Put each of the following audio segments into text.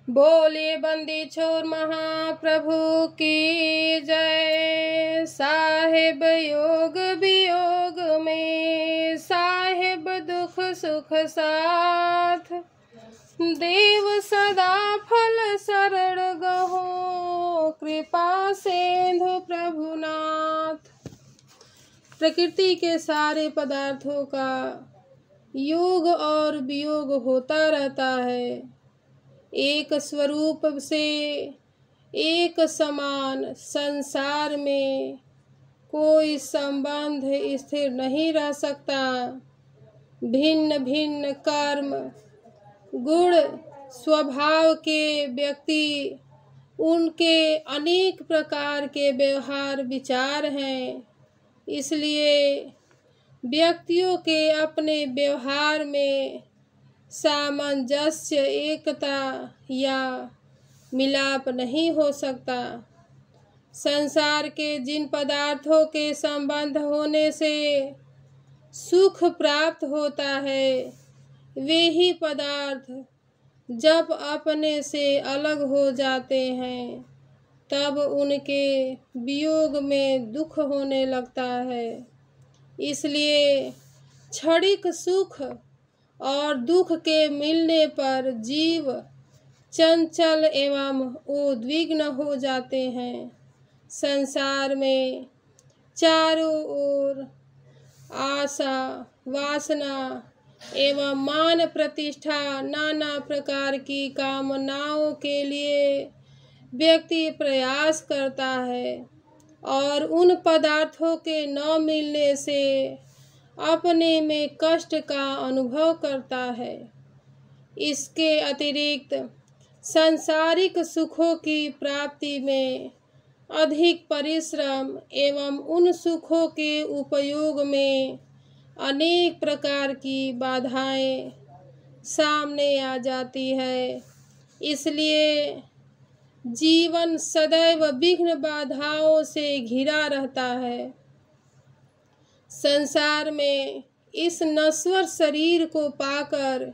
बोले बंदी छोर महाप्रभु की जय। साहेब योग वियोग में साहेब दुख सुख साथ, देव सदा फल शरण गहो, कृपा सिंधु प्रभुनाथ। प्रकृति के सारे पदार्थों का योग और वियोग होता रहता है। एक स्वरूप से एक समान संसार में कोई संबंध स्थिर नहीं रह सकता। भिन्न भिन्न कर्म गुण स्वभाव के व्यक्ति, उनके अनेक प्रकार के व्यवहार विचार हैं। इसलिए व्यक्तियों के अपने व्यवहार में सामंजस्य, एकता या मिलाप नहीं हो सकता। संसार के जिन पदार्थों के संबंध होने से सुख प्राप्त होता है, वे ही पदार्थ जब अपने से अलग हो जाते हैं, तब उनके वियोग में दुख होने लगता है। इसलिए क्षणिक सुख और दुख के मिलने पर जीव चंचल एवं उद्विग्न हो जाते हैं। संसार में चारों ओर आशा, वासना एवं मान प्रतिष्ठा, नाना प्रकार की कामनाओं के लिए व्यक्ति प्रयास करता है और उन पदार्थों के न मिलने से अपने में कष्ट का अनुभव करता है। इसके अतिरिक्त सांसारिक सुखों की प्राप्ति में अधिक परिश्रम एवं उन सुखों के उपयोग में अनेक प्रकार की बाधाएं सामने आ जाती है। इसलिए जीवन सदैव विघ्न बाधाओं से घिरा रहता है। संसार में इस नश्वर शरीर को पाकर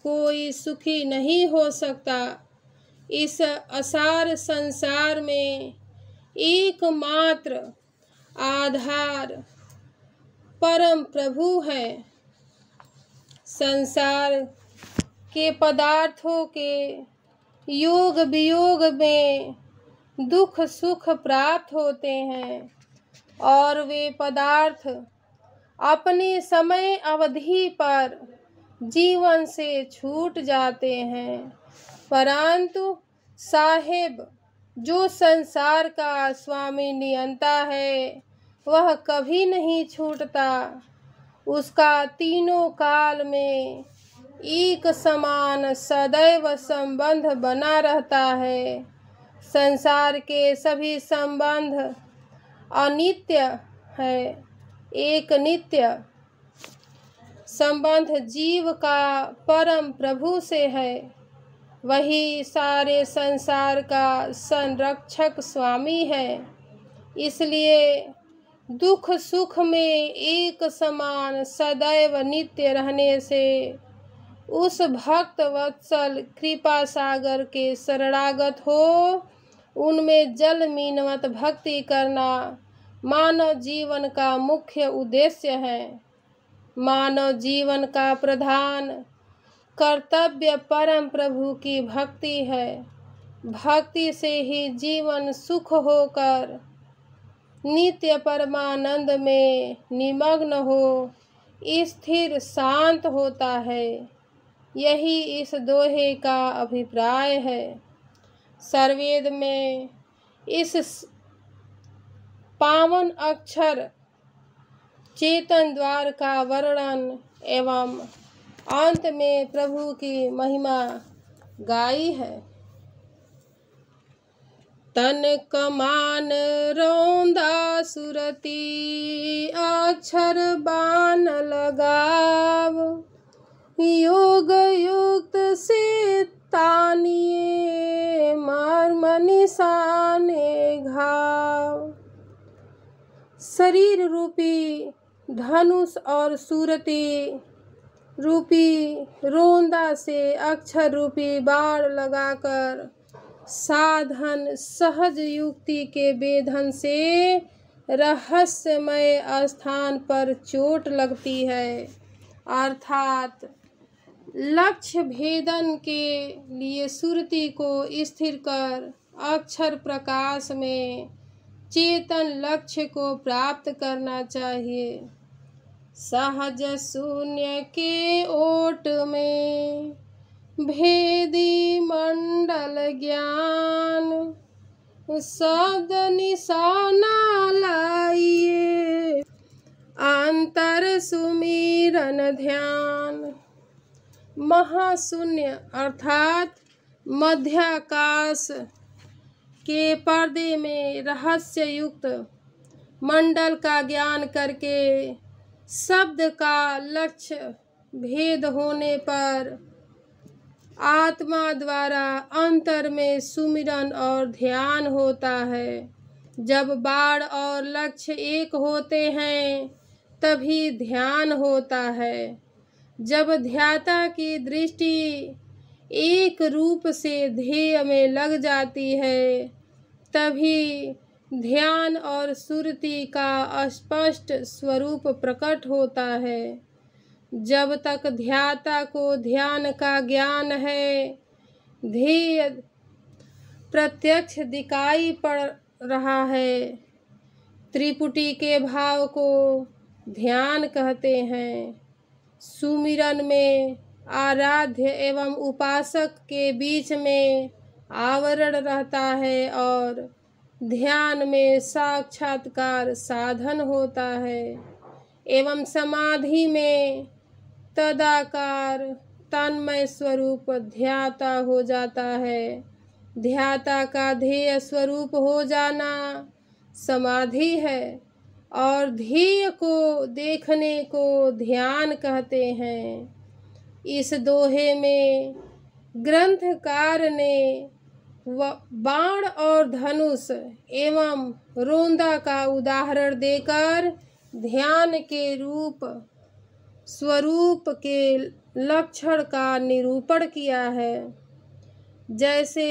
कोई सुखी नहीं हो सकता। इस असार संसार में एकमात्र आधार परम प्रभु है। संसार के पदार्थों के योग वियोग में दुख सुख प्राप्त होते हैं और वे पदार्थ अपने समय अवधि पर जीवन से छूट जाते हैं, परंतु साहेब जो संसार का स्वामी नियंता है, वह कभी नहीं छूटता। उसका तीनों काल में एक समान सदैव संबंध बना रहता है। संसार के सभी संबंध अनित्य है। एक नित्य संबंध जीव का परम प्रभु से है। वही सारे संसार का संरक्षक स्वामी है। इसलिए दुख सुख में एक समान सदैव नित्य रहने से उस भक्त वत्सल कृपा सागर के शरणागत हो, उनमें जल मीनवत भक्ति करना मानव जीवन का मुख्य उद्देश्य है। मानव जीवन का प्रधान कर्तव्य परम प्रभु की भक्ति है। भक्ति से ही जीवन सुख होकर नित्य परमानंद में निमग्न हो स्थिर शांत होता है। यही इस दोहे का अभिप्राय है। सर्ववेद में इस पावन अक्षर चेतन द्वार का वर्णन एवं अंत में प्रभु की महिमा गाई है। तन कमान रौंदा सुरती, अक्षर बाण लगाव, योग युक्त से तानिए, मर्म निशाने घाव। शरीर रूपी धनुष और सुरती रूपी रोंदा से अक्षर रूपी बाण लगाकर साधन सहज युक्ति के वेधन से रहस्यमय स्थान पर चोट लगती है। अर्थात लक्ष्य भेदन के लिए सुरति को स्थिर कर अक्षर प्रकाश में चेतन लक्ष्य को प्राप्त करना चाहिए। सहज शून्य के ओट में भेदी मंडल ज्ञान, शब्द निशाना लाइए अंतर सुमिरन ध्यान। महाशून्य अर्थात मध्याकाश के पर्दे में रहस्य युक्त मंडल का ज्ञान करके शब्द का लक्ष्य भेद होने पर आत्मा द्वारा अंतर में सुमिरन और ध्यान होता है। जब बाण और लक्ष्य एक होते हैं तभी ध्यान होता है। जब ध्याता की दृष्टि एक रूप से ध्येय में लग जाती है तभी ध्यान और सुरति का स्पष्ट स्वरूप प्रकट होता है। जब तक ध्याता को ध्यान का ज्ञान है, ध्येय प्रत्यक्ष दिखाई पड़ रहा है। त्रिपुटी के भाव को ध्यान कहते हैं। सुमिरन में आराध्य एवं उपासक के बीच में आवरण रहता है और ध्यान में साक्षात्कार साधन होता है एवं समाधि में तदाकार तन्मय स्वरूप ध्याता हो जाता है। ध्याता का ध्येय स्वरूप हो जाना समाधि है और ध्येय को देखने को ध्यान कहते हैं। इस दोहे में ग्रंथकार ने बाण और धनुष एवं रोंदा का उदाहरण देकर ध्यान के स्वरूप के लक्षण का निरूपण किया है। जैसे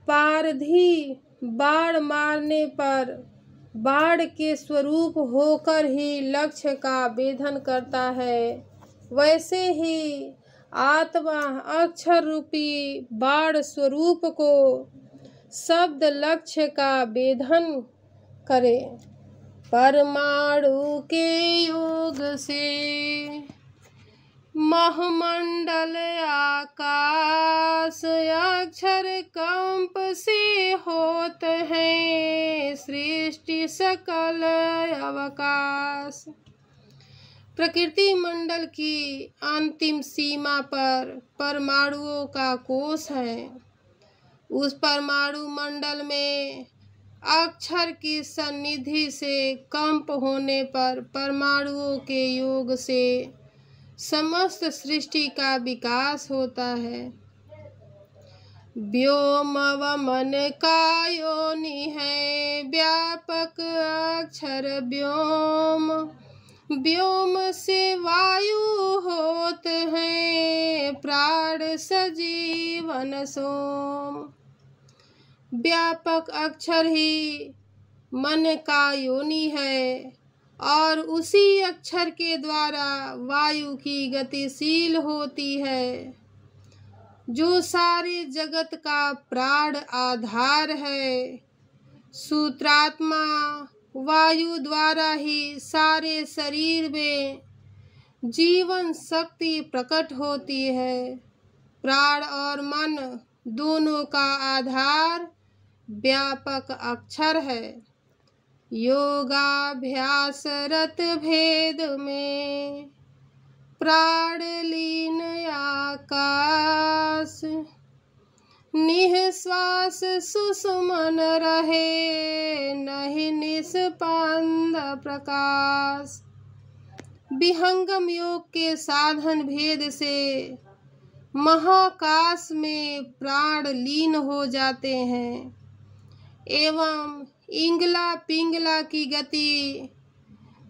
पारधी बाण मारने पर बाण के स्वरूप होकर ही लक्ष्य का भेदन करता है, वैसे ही आत्मा अक्षर रूपी बाण स्वरूप को शब्द लक्ष्य का भेदन करे। परमाणु के योग से महमंडल आकाश, अक्षर कंप से होत है सृष्टि सकल अवकाश। प्रकृति मंडल की अंतिम सीमा पर परमाणुओं का कोश है। उस परमाणु मंडल में अक्षर की सन्निधि से कंप होने पर परमाणुओं के योग से समस्त सृष्टि का विकास होता है। व्योम व मन का योनि है व्यापक अक्षर व्योम, व्योम से वायु होत है प्राण सजीवन सोम। व्यापक अक्षर ही मन का योनि है और उसी अक्षर के द्वारा वायु की गतिशील होती है, जो सारे जगत का प्राण आधार है। सूत्रात्मा वायु द्वारा ही सारे शरीर में जीवन शक्ति प्रकट होती है। प्राण और मन दोनों का आधार व्यापक अक्षर है। योगाभ्यास रत भेद में प्राण लीन आकाश, निःश्वास सुषुमन रहे नहीं निष्पंद प्रकाश। विहंगम योग के साधन भेद से महाकाश में प्राण लीन हो जाते हैं एवं इंगला पिंगला की गति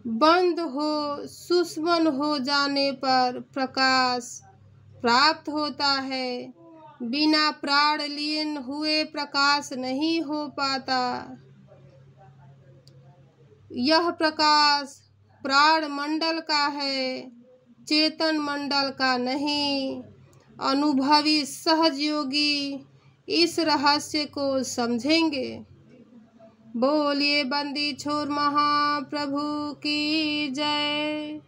बंद हो सुषमन हो जाने पर प्रकाश प्राप्त होता है। बिना प्राण लीन हुए प्रकाश नहीं हो पाता। यह प्रकाश प्राण मंडल का है, चेतन मंडल का नहीं। अनुभवी सहज योगी इस रहस्य को समझेंगे। बोलिए बंदी छोर महाप्रभु की जय।